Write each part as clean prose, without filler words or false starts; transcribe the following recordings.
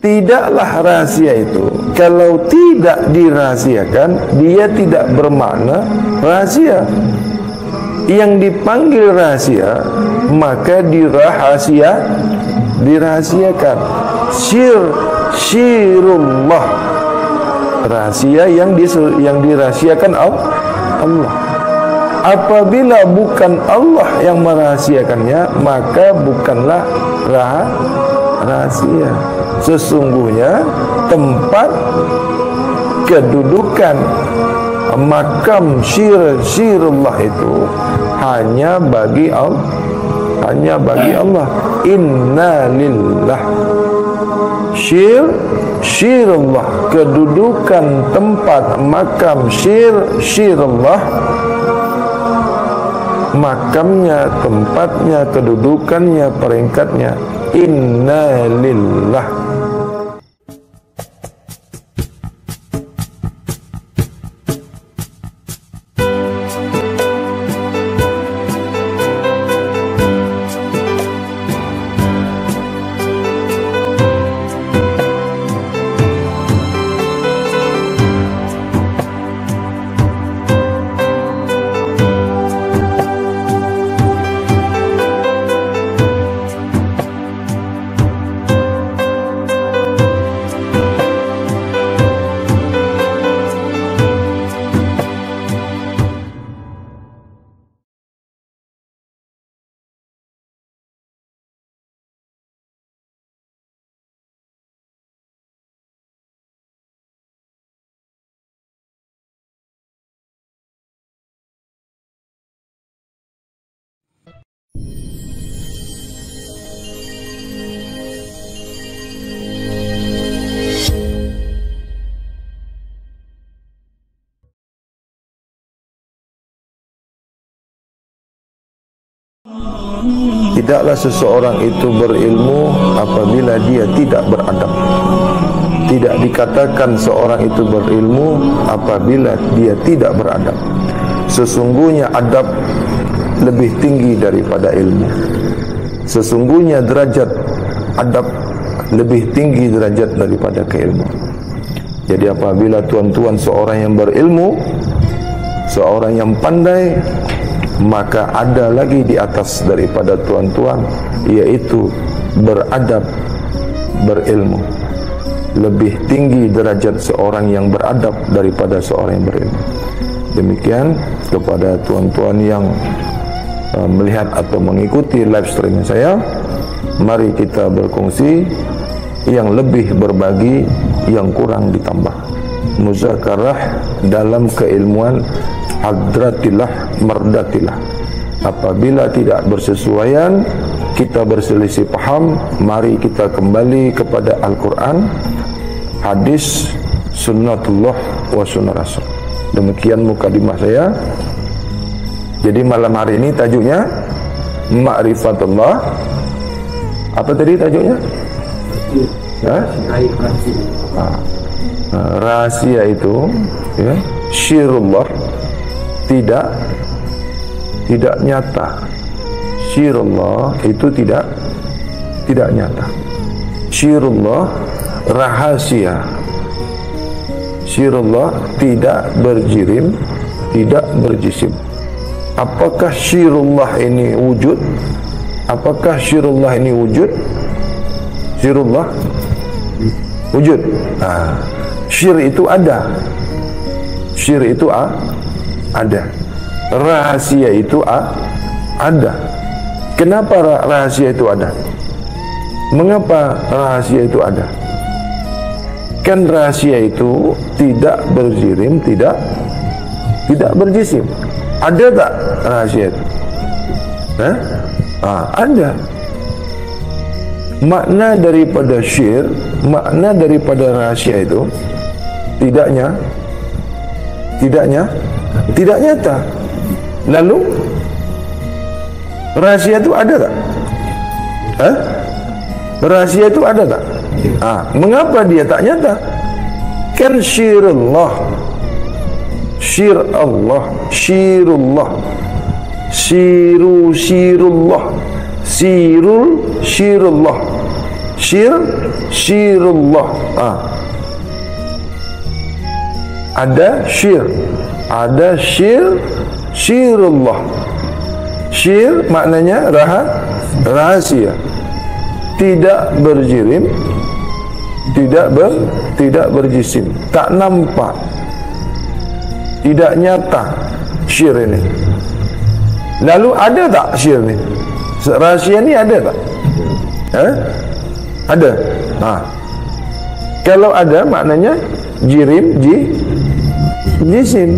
tidaklah rahasia itu, kalau tidak dirahasiakan, dia tidak bermakna rahasia. Yang dipanggil rahasia, maka dirahasiakan. Syirullah, rahasia yang dirahasiakan Allah. Apabila bukan Allah yang merahasiakannya, maka bukanlah rahasia. Sesungguhnya tempat kedudukan makam syirullah itu hanya bagi Allah. Inna lillah. Syirullah, kedudukan tempat makam syirullah, makamnya, tempatnya, kedudukannya, peringkatnya, inna lillah. Tidaklah seseorang itu berilmu apabila dia tidak beradab. Tidak dikatakan seorang itu berilmu apabila dia tidak beradab. Sesungguhnya adab lebih tinggi daripada ilmu. Sesungguhnya derajat adab lebih tinggi derajat daripada keilmuan. Jadi apabila tuan-tuan seorang yang berilmu, seorang yang pandai, maka ada lagi di atas daripada tuan-tuan, yaitu beradab, berilmu. Lebih tinggi derajat seorang yang beradab daripada seorang yang berilmu. Demikian kepada tuan-tuan yang melihat atau mengikuti live streaming saya, mari kita berkongsi, yang lebih berbagi, yang kurang ditambah. Muzakarah dalam keilmuan, hadratillah mardatillah. Apabila tidak bersesuaian, kita berselisih paham, mari kita kembali kepada Al-Quran, hadis, sunnatullah wa sunnah rasul. Demikian mukadimah saya. Jadi malam hari ini tajuknya Ma'rifatullah. Apa tadi tajuknya? Rahasia itu, ya, syirullah, tidak nyata. Syirullah itu tidak nyata. Syirullah rahasia. Syirullah tidak berjirim, tidak berjisim. Apakah syirullah ini wujud? Apakah syirullah ini wujud? Syirullah wujud. Syir itu ada. Syir itu ada. Rahasia itu ada. Kenapa rahasia itu ada? Mengapa rahasia itu ada? Kan rahasia itu tidak berjirim, tidak berjisim. Ada tak rahasia itu? Ada. Makna daripada syir, makna daripada rahasia itu tidak nyata. Lalu rahasia itu ada tak? Rahasia itu ada tak? Mengapa dia tak nyata? Kan syirullah, syir Allah, syirullah, syirullah, syirullah, syirullah. Ada syirullah. Syir maknanya rahasia, tidak berjirim, tidak berjisim, tak nampak, tidak nyata syir ini. Lalu ada tak syir ini? Rahasia ni ada tak? Ada. Kalau ada maknanya jisim.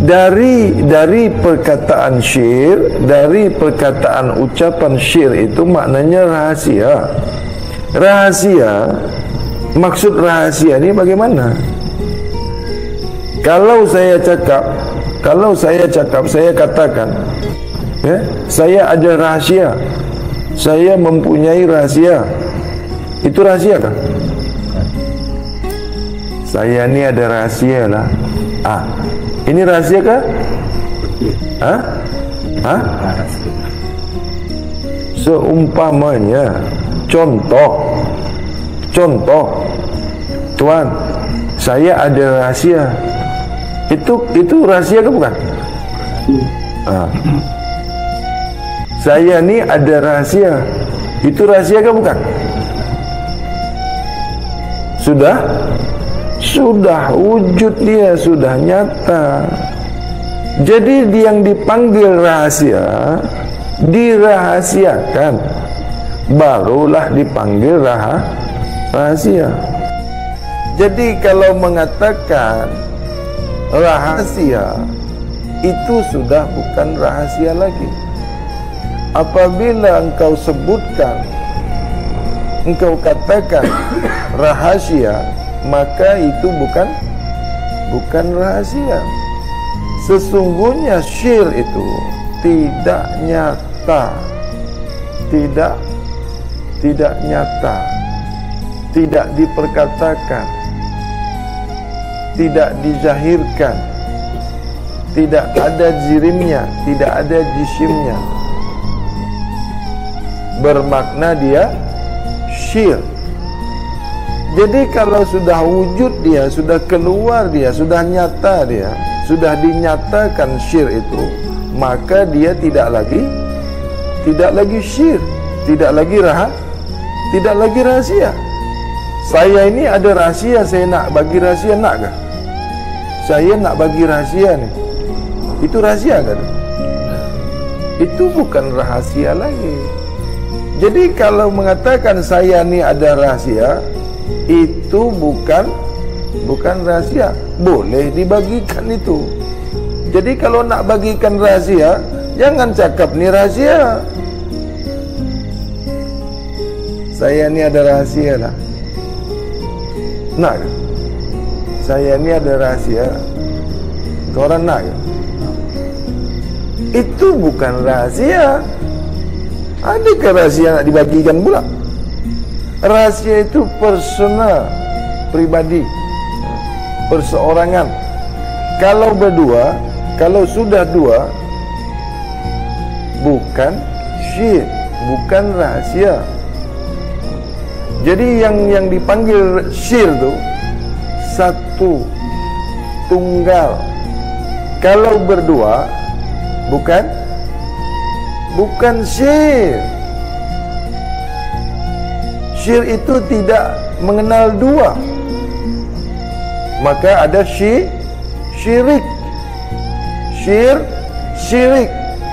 Dari perkataan syir, dari perkataan ucapan syir itu maknanya rahasia. Maksud rahasia ni bagaimana? Kalau saya cakap, saya katakan, saya ada rahasia, saya mempunyai rahasia, itu rahasia kah? Saya ni ada rahasia lah. Ini rahasia kah? Seumpamanya, contoh, tuan, saya ada rahasia. Itu rahasia ke bukan? Saya ni ada rahasia. Itu rahasia ke bukan? Sudah wujud dia, sudah nyata. Jadi yang dipanggil rahasia, dirahasiakan, barulah dipanggil rahasia. Jadi kalau mengatakan rahasia, itu sudah bukan rahasia lagi. Apabila engkau sebutkan, engkau katakan rahasia, maka itu bukan rahasia. Sesungguhnya syir itu tidak nyata, tidak nyata, tidak diperkatakan, tidak dizahirkan, tidak ada jirimnya, tidak ada jisimnya. Bermakna dia syir. Jadi kalau sudah wujud dia, sudah keluar dia, sudah nyata dia, sudah dinyatakan syir itu, maka dia tidak lagi syir, tidak lagi rahasia. Saya ini ada rahasia, saya nak bagi rahasia, nak kah? Saya nak bagi rahasia ni, itu rahasia kan? Itu bukan rahasia lagi. Jadi kalau mengatakan saya ni ada rahasia, itu bukan rahasia, boleh dibagikan itu. Jadi kalau nak bagikan rahasia, jangan cakap ni rahasia. Saya ni ada rahasia lah, nak ke? Saya ni ada rahasia, korang nak ke? Itu bukan rahasia. Adakah rahasia nak dibagikan pula? Rahasia itu personal, pribadi, perseorangan. Kalau berdua, kalau sudah dua, bukan syir, bukan rahasia. Jadi yang dipanggil syir tu satu, tunggal. Kalau berdua, bukan syir. Syir itu tidak mengenal dua. Maka ada syirik. Syirik.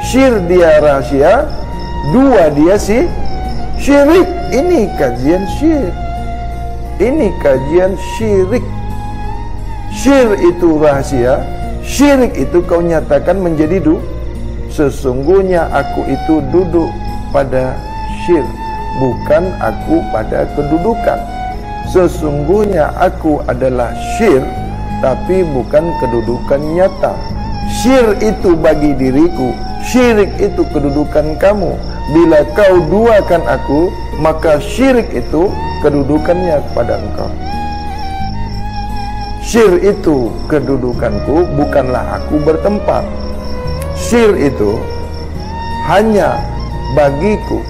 Syir dia rahasia, dua dia syirik. Ini kajian syir. Ini kajian syirik. Syir itu rahasia, syirik itu kau nyatakan menjadi sesungguhnya aku itu duduk pada syir, bukan aku pada kedudukan. Sesungguhnya aku adalah syir, tapi bukan kedudukan nyata. Syir itu bagi diriku, syirik itu kedudukan kamu. Bila kau duakan aku, maka syirik itu kedudukannya kepada engkau. Syir itu kedudukanku, bukanlah aku bertempat. Syir itu hanya bagiku.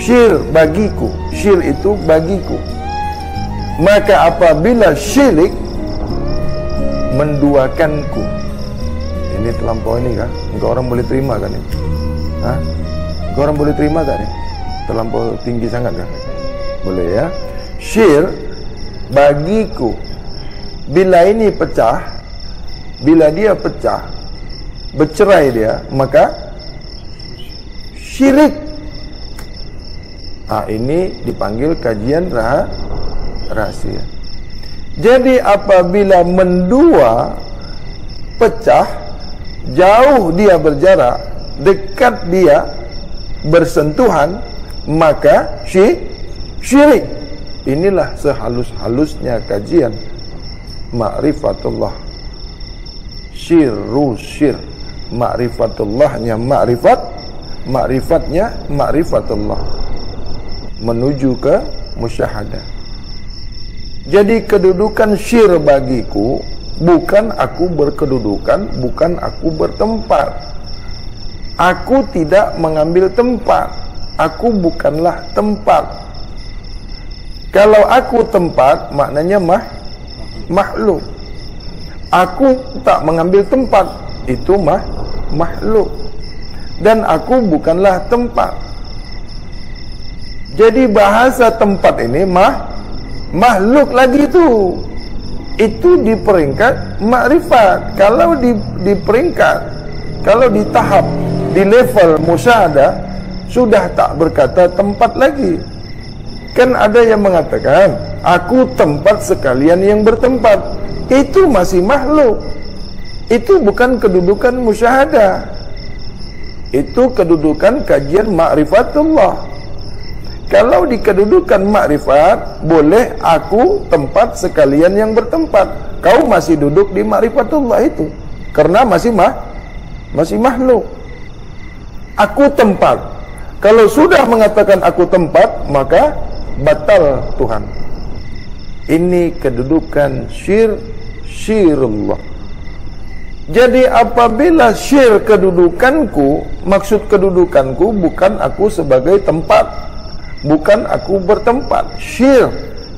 Syir bagiku, syir itu bagiku. Maka apabila syirik menduakanku, ini terlampau ini kan? Engkau orang boleh terima kan ini? Hah? Engkau orang boleh terima kan ini? Terlampau tinggi sangat kan? Boleh ya? Syir bagiku. Bila ini pecah, bila dia pecah, bercerai dia, maka syirik. Ini dipanggil kajian rahasia. Jadi apabila mendua pecah, jauh dia berjarak, dekat dia bersentuhan, maka syirik. Inilah sehalus-halusnya kajian ma'rifatullah. Syir, ma'rifatullahnya ma'rifatnya ma'rifatullah, menuju ke musyahadah. Jadi kedudukan syir bagiku bukan aku berkedudukan, bukan aku bertempat. Aku tidak mengambil tempat. Aku bukanlah tempat. Kalau aku tempat, maknanya makhluk. Aku tak mengambil tempat, itu makhluk. Dan aku bukanlah tempat. Jadi bahasa tempat ini makhluk lagi itu. Itu di peringkat makrifat. Kalau di peringkat, kalau di tahap, di level musyahadah, sudah tak berkata tempat lagi. Kan ada yang mengatakan, aku tempat sekalian yang bertempat. Itu masih makhluk. Itu bukan kedudukan musyahadah. Itu kedudukan kajian ma'rifatullah. Kalau di kedudukan makrifat, boleh aku tempat sekalian yang bertempat. Kau masih duduk di ma'rifatullah itu, karena masih makhluk. Aku tempat. Kalau sudah mengatakan aku tempat, maka batal Tuhan. Ini kedudukan syirullah. Jadi apabila syir kedudukanku, maksud kedudukanku bukan aku sebagai tempat, bukan aku bertempat.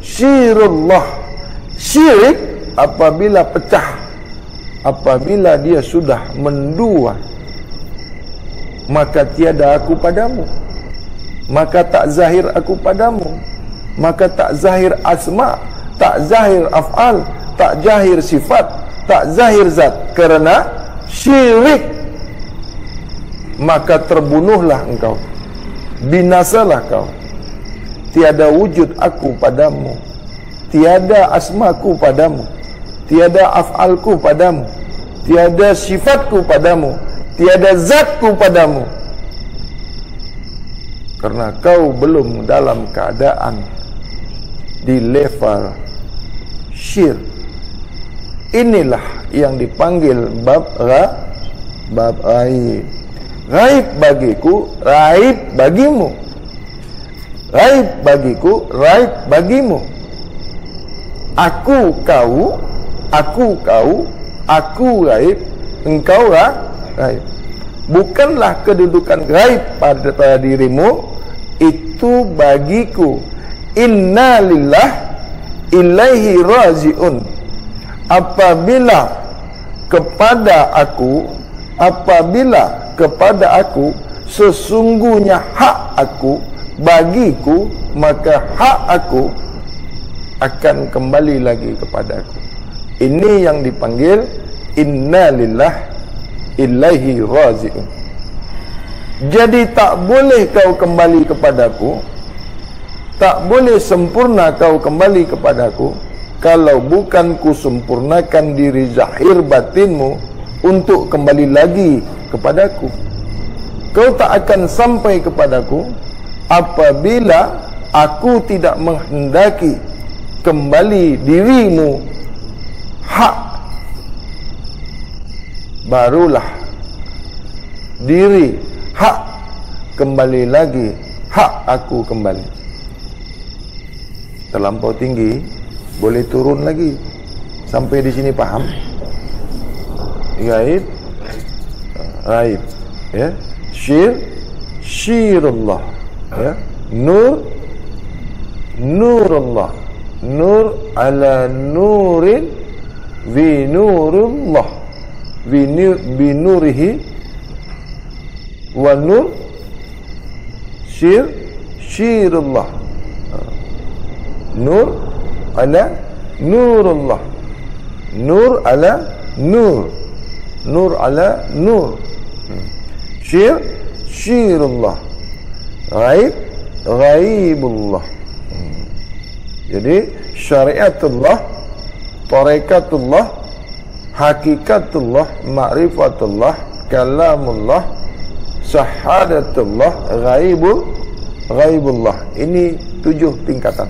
Syirullah. Syirik apabila pecah, apabila dia sudah mendua, maka tiada aku padamu, maka tak zahir aku padamu, maka tak zahir asma, tak zahir af'al, tak zahir sifat, tak zahir zat. Kerana syirik, maka terbunuhlah engkau, binasalah kau. Tiada wujud aku padamu, tiada asmaku padamu, tiada af'alku padamu, tiada sifatku padamu, tiada zatku padamu. Karena kau belum dalam keadaan di level syir. Inilah yang dipanggil bab ghaib. Ghaib bagiku, ghaib bagimu. Ghaib bagiku, ghaib bagimu. Aku kau, aku ghaib, engkau ghaib. Bukanlah kedudukan ghaib pada dirimu, itu bagiku. Inna lillah ilaihi raji'un. Apabila kepada aku sesungguhnya hak aku, bagiku, maka hak aku akan kembali lagi kepada aku. Ini yang dipanggil inna lillah ilaihi raji'un. Jadi tak boleh kau kembali kepadaku, tak boleh sempurna kau kembali kepadaku, kalau bukan ku sempurnakan diri zahir batinmu untuk kembali lagi kepadaku. Kau tak akan sampai kepadaku apabila aku tidak menghendaki kembali dirimu hak. Barulah diri hak kembali lagi, hak aku kembali. Terlampau tinggi, boleh turun lagi. Sampai di sini paham? Ghaib, ghaib, ya. Syirullah, ya. Nur, nurullah. Nur ala nurin bi nurullah. Bi nurihi wa nur syirullah. Nur ala nurullah. Nur ala nur. Nur ala nur. Syirullah. Ghaibullah. Jadi syariatullah, tarekatullah, hakikatullah, ma'rifatullah, kalamullah, syahadatullah, ghaibullah. Ini 7 tingkatan.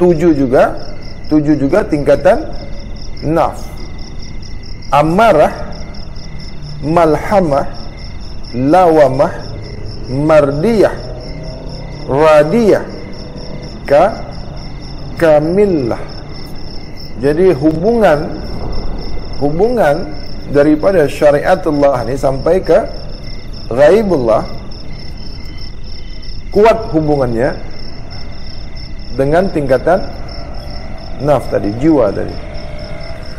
7 juga tingkatan naf. Amarah, malhamah, lawamah, mardiyah, radiyah, kamillah. Jadi hubungan daripada syariatullah ni sampai ke ghaibullah, kuat hubungannya dengan tingkatan naf tadi, jiwa tadi.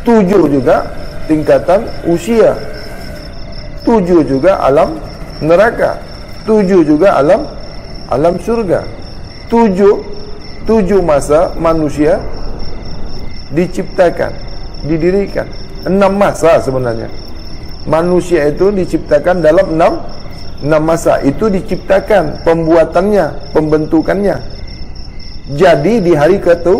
7 juga tingkatan usia. 7 juga alam neraka. 7 juga alam surga. 7 masa manusia diciptakan, didirikan. 6 masa sebenarnya. Manusia itu diciptakan dalam 6 masa. Itu diciptakan, pembuatannya, pembentukannya. Jadi di hari ke-7.